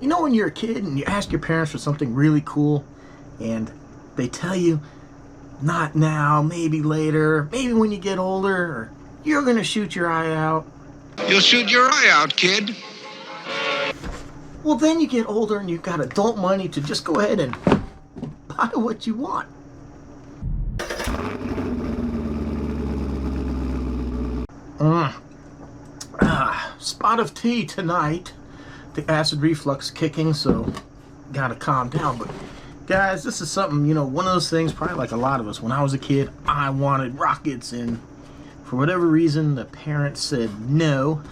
You know when you're a kid and you ask your parents for something really cool and they tell you, not now, maybe later, maybe when you get older, or you're gonna shoot your eye out. You'll shoot your eye out, kid. Well, then you get older and you've got adult money to just go ahead and buy what you want. Spot of tea tonight. The acid reflux kicking, so gotta calm down. But guys, this is something, you know, one of those things, probably like a lot of us, when I was a kid, I wanted rockets, and for whatever reason, the parents said no.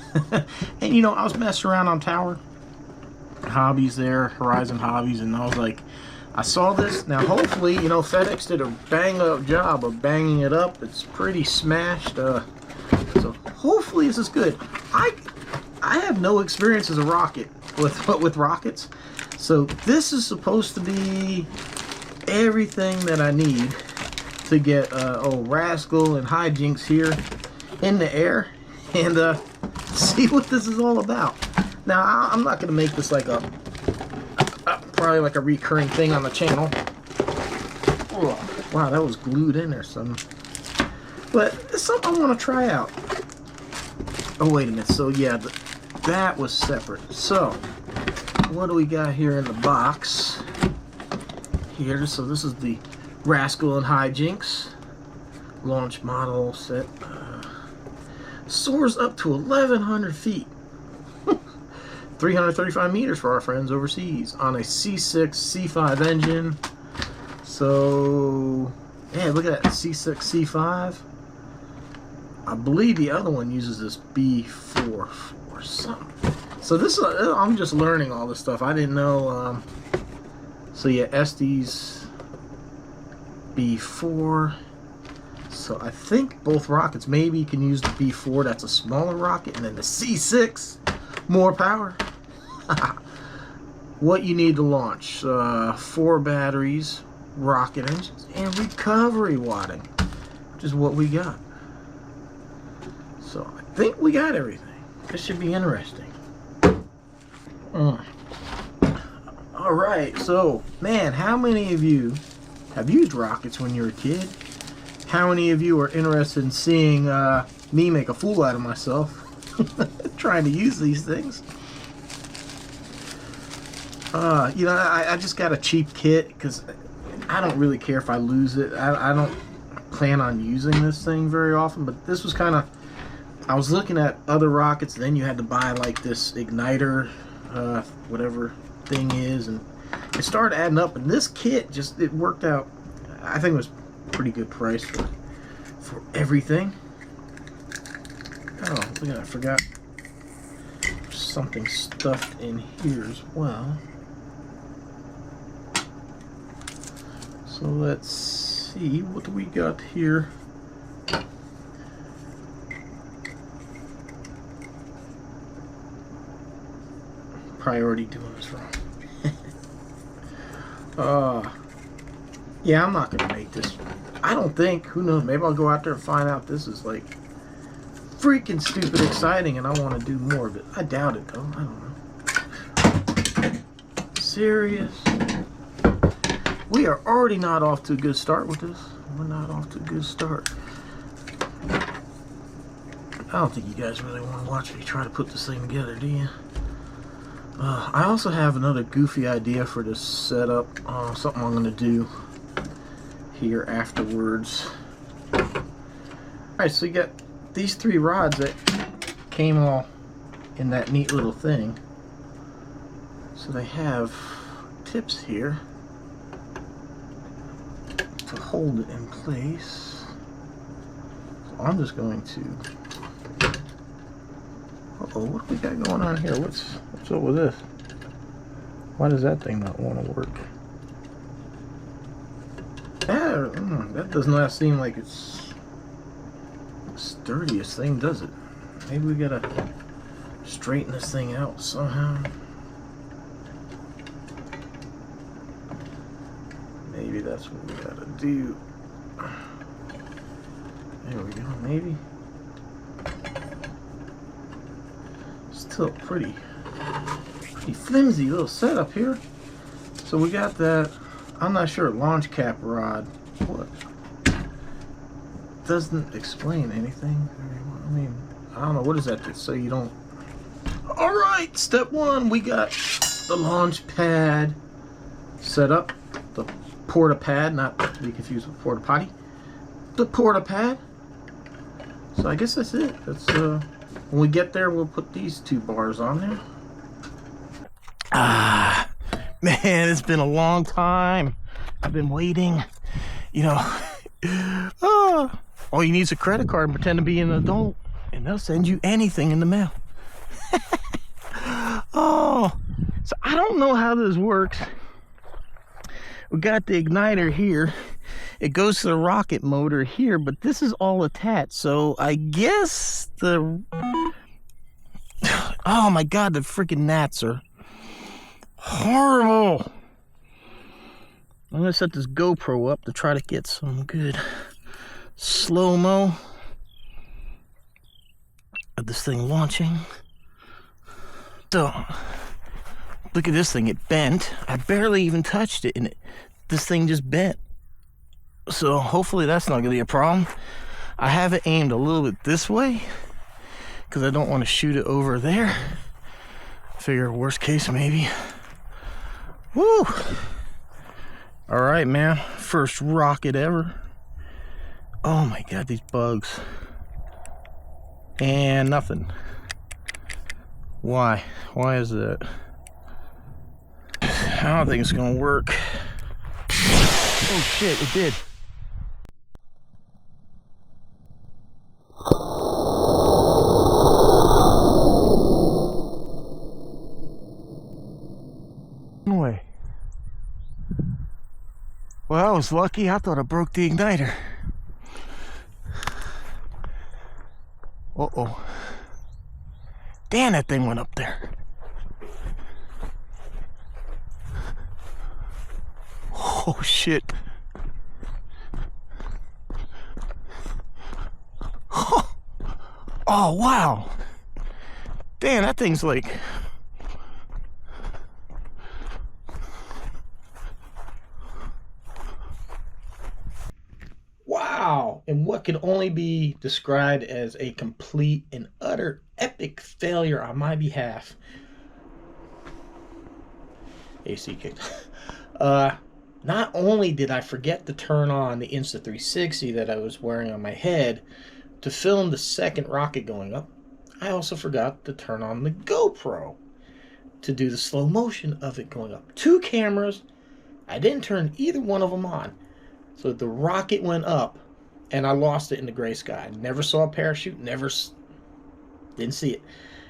And you know, I was messing around on Tower Hobbies there, Horizon Hobbies, and I was like, I saw this. Now hopefully, you know, FedEx did a bang up job of banging it up. It's pretty smashed, so hopefully this is good. I have no experience as a rocket with rockets, so this is supposed to be everything that I need to get old Rascal and Hijinks here in the air and see what this is all about. Now I'm not gonna make this like a probably like a recurring thing on the channel. Oh, wow, that was glued in there some. But it's something I want to try out. Oh, wait a minute. So yeah, that was separate. So what do we got here in the box here? So this is the Rascal and Hijinks launch model set. Soars up to 1,100 feet. 335 meters for our friends overseas on a C6 C5 engine. So yeah, look at that, C6 C5. I believe the other one uses this B4 or something. So this is, I'm just learning all this stuff. I didn't know. So yeah, Estes B4. So I think both rockets, maybe you can use the B4, that's a smaller rocket, and then the C6, more power. What you need to launch: 4 batteries, rocket engines, and recovery wadding, which is what we got. So I think we got everything. This should be interesting. Alright, so man, how many of you have used rockets when you were a kid? How many of you are interested in seeing me make a fool out of myself trying to use these things? You know, I just got a cheap kit because I don't really care if I lose it. I don't plan on using this thing very often, but this was kind of, I was looking at other rockets, then you had to buy like this igniter, whatever thing is, and it started adding up, and this kit just, it worked out. I think it was pretty good price for everything. Oh, look at that, I forgot something stuffed in here as well. So let's see, what do we got here? Probably already doing this wrong. Yeah, I'm not gonna make this. I don't think, who knows, maybe I'll go out there and find out this is like freaking stupid exciting and I want to do more of it. I doubt it though, I don't know. Serious? We are already not off to a good start with this. We're not off to a good start. I don't think you guys really want to watch me try to put this thing together, do you? I also have another goofy idea for this setup. Something I'm going to do here afterwards. Alright, so you got these 3 rods that came all in that neat little thing. So they have tips here to hold it in place. So I'm just going to... Uh-oh, what do we got going on here? What's up with this? Why does that thing not want to work? That does not seem like it's the sturdiest thing, does it? Maybe we gotta straighten this thing out somehow. Maybe that's what we gotta do. There we go, maybe. Still pretty funky, flimsy little setup here. So we got that, I'm not sure, launch cap rod. What? Doesn't explain anything. I mean, I don't know, what is that? So you don't... Alright, step one, we got the launch pad set up. The porta pad, not to be confused with porta potty. The porta pad. So I guess that's it. That's when we get there, we'll put these 2 bars on there. Ah, man, it's been a long time. I've been waiting. You know, all you need is a credit card and pretend to be an adult, and they'll send you anything in the mail. Oh, so I don't know how this works. We got the igniter here. It goes to the rocket motor here, but this is all attached. So I guess the... Oh my God, the freaking gnats are horrible. I'm gonna set this GoPro up to try to get some good slow-mo of this thing launching. So, look at this thing, it bent. I barely even touched it, and this thing just bent. So hopefully that's not gonna be a problem. I have it aimed a little bit this way because I don't want to shoot it over there. Figure worst case maybe. Woo! All right, man, first rocket ever. Oh my God, these bugs. And nothing. Why? Why is that? I don't think it's gonna work. Oh shit, it did. No way. Well, I was lucky. I thought I broke the igniter. Uh-oh. Damn, that thing went up there. Oh shit. Oh wow. Damn, that thing's like... Wow. And what can only be described as a complete and utter epic failure on my behalf. AC kicked. Not only did I forget to turn on the Insta360 that I was wearing on my head to film the second rocket going up, I also forgot to turn on the GoPro to do the slow motion of it going up. 2 cameras. I didn't turn either one of them on. So the rocket went up and I lost it in the gray sky. I never saw a parachute, didn't see it.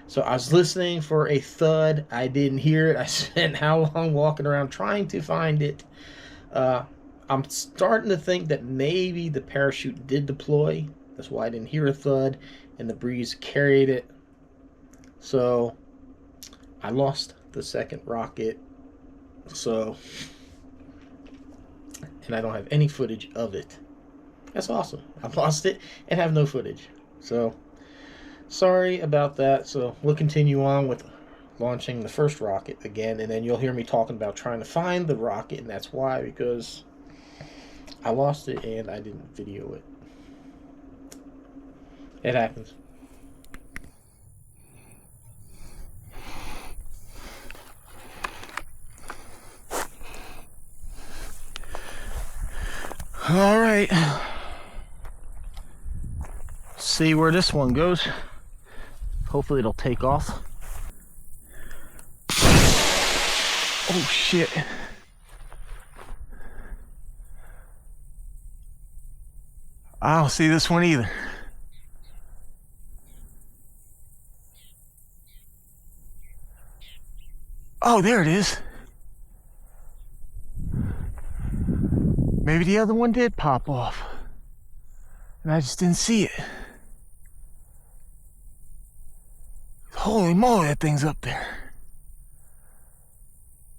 So I was listening for a thud. I didn't hear it. I spent how long walking around trying to find it. I'm starting to think that maybe the parachute did deploy. That's why I didn't hear a thud and the breeze carried it. So I lost the second rocket. So, and I don't have any footage of it. That's awesome. I lost it and have no footage. So sorry about that. So we'll continue on with launching the first rocket again, and then you'll hear me talking about trying to find the rocket, and that's why, because I lost it and I didn't video it. It happens. All right. See where this one goes. Hopefully it'll take off. Oh shit. I don't see this one either. Oh, there it is. Maybe the other one did pop off, and I just didn't see it. Holy moly, that thing's up there.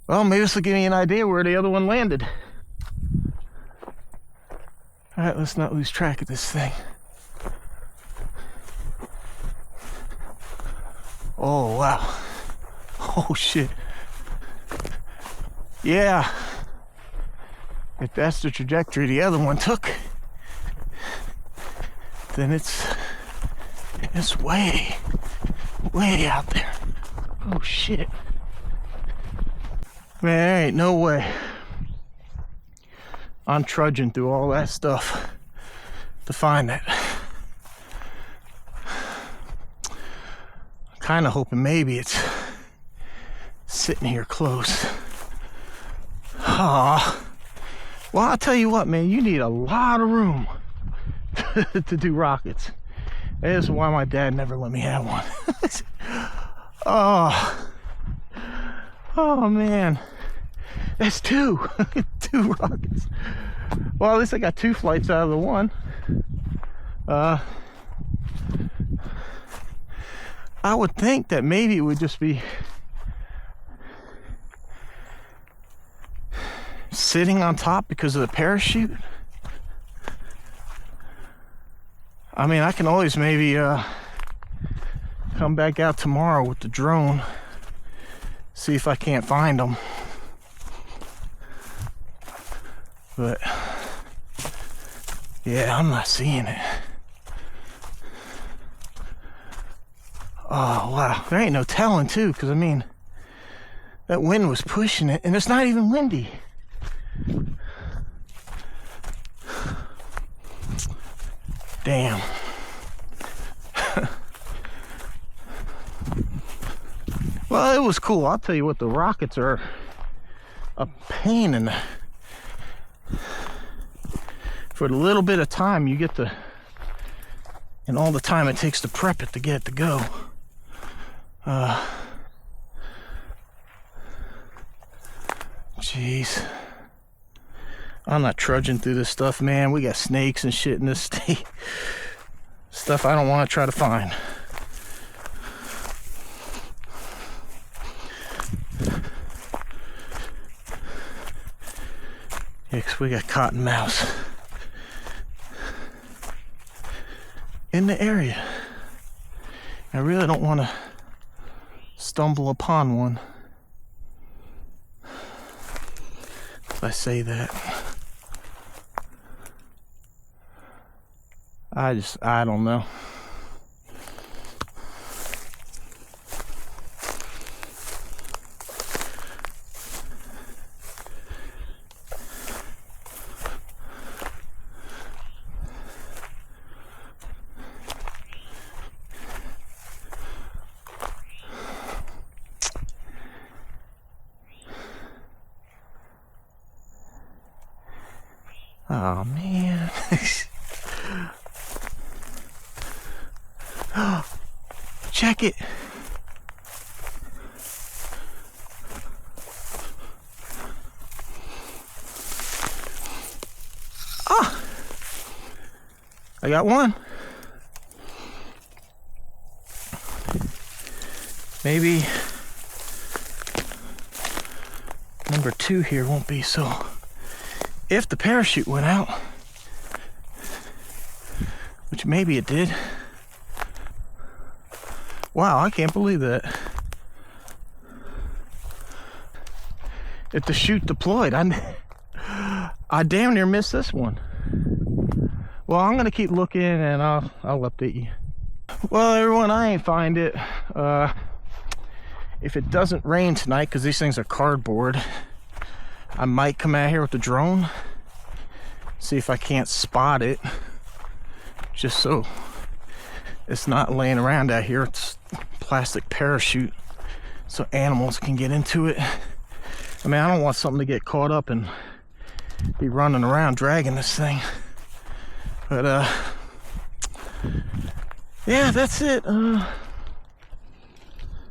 Well, maybe this will give me an idea where the other one landed. Alright, let's not lose track of this thing. Oh, wow. Oh, shit. Yeah, if that's the trajectory the other one took, then it's way out there. Oh shit. Man, there ain't no way I'm trudging through all that stuff to find that. I'm kind of hoping maybe it's sitting here close. Aw. Well, I'll tell you what, man, you need a lot of room to do rockets. That is why my dad never let me have one. Oh man, that's two rockets. Well, at least I got 2 flights out of the one. I would think that maybe it would just be sitting on top because of the parachute. I mean, I can always maybe come back out tomorrow with the drone, see if I can't find them. But yeah, I'm not seeing it. Oh wow, there ain't no telling too, because I mean, that wind was pushing it, and it's not even windy. Damn. Well, it was cool. I'll tell you what, the rockets are a pain in the... For the little bit of time you get to, and all the time it takes to prep it to get it to go. Jeez. I'm not trudging through this stuff, man. We got snakes and shit in this state. Stuff I don't want to try to find. Yeah, 'cause we got cottonmouths in the area. I really don't want to stumble upon one. If I say that. I don't know. Oh man. Check it. Ah, I got one. Maybe number 2 here won't be so. If the parachute went out, which maybe it did. Wow, I can't believe that. If the chute deployed, I damn near missed this one. Well, I'm gonna keep looking and I'll update you. Well, everyone, I ain't find it. If it doesn't rain tonight, because these things are cardboard, I might come out here with the drone, see if I can't spot it, just so it's not laying around out here. It's plastic parachute so animals can get into it. I mean, I don't want something to get caught up and be running around dragging this thing. But yeah, that's it.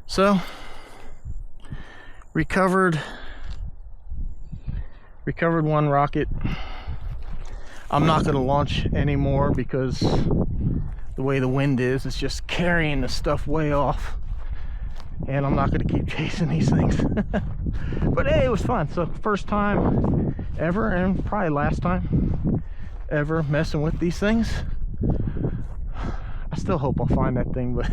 So recovered one rocket. I'm not going to launch anymore because the way the wind is, it's just carrying the stuff way off, and I'm not going to keep chasing these things. But hey, it was fun. So first time ever, and probably last time ever, messing with these things. I still hope I'll find that thing, but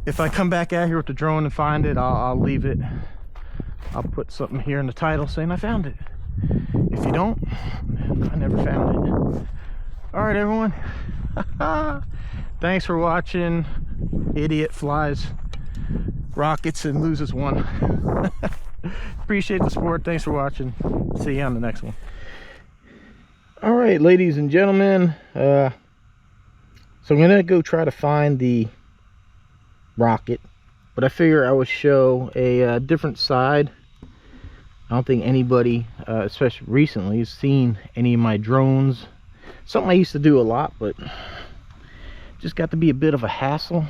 If I come back out here with the drone and find it, I'll leave it. I'll put something here in the title saying I found it. If you don't, I never found it. All right, everyone. Thanks for watching. Idiot flies rockets and loses one. Appreciate the support. Thanks for watching. See you on the next one. All right, ladies and gentlemen. So I'm gonna go try to find the rocket, but I figure I would show a different side. I don't think anybody, especially recently, has seen any of my drones. Something I used to do a lot, but just got to be a bit of a hassle.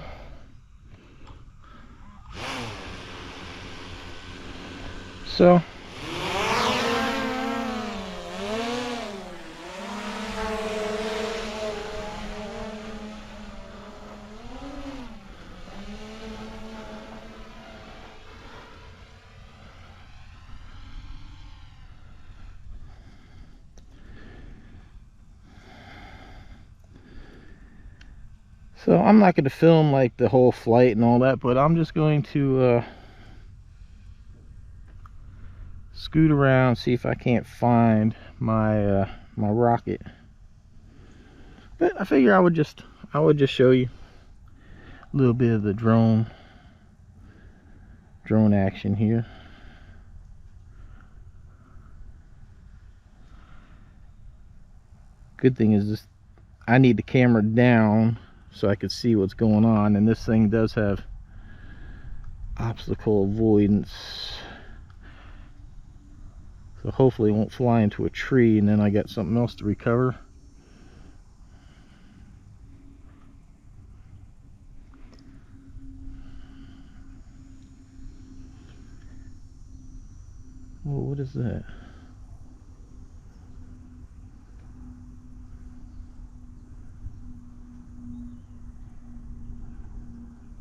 So I'm not going to film like the whole flight and all that, but I'm just going to scoot around, see if I can't find my my rocket. But I figure I would just show you a little bit of the drone action here. Good thing is this, I need the camera down so I could see what's going on, and this thing does have obstacle avoidance, so hopefully it won't fly into a tree and then I got something else to recover. Whoa, what is that?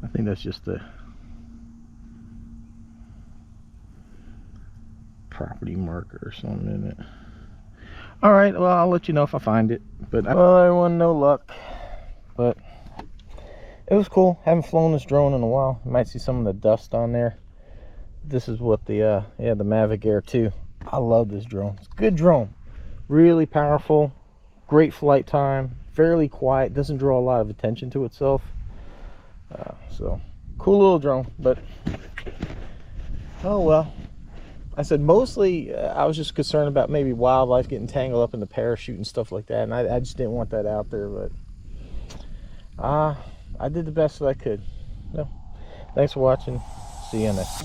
I think that's just a property marker or something in it. All right, well, I'll let you know if I find it. But well, everyone, no luck. But it was cool. Haven't flown this drone in a while. You might see some of the dust on there. This is what the yeah, the Mavic Air 2. I love this drone. It's a good drone. Really powerful. Great flight time. Fairly quiet. Doesn't draw a lot of attention to itself. So cool little drone. But oh well. I said mostly I was just concerned about maybe wildlife getting tangled up in the parachute and stuff like that, and I just didn't want that out there. But I did the best that I could. So, thanks for watching. See you next.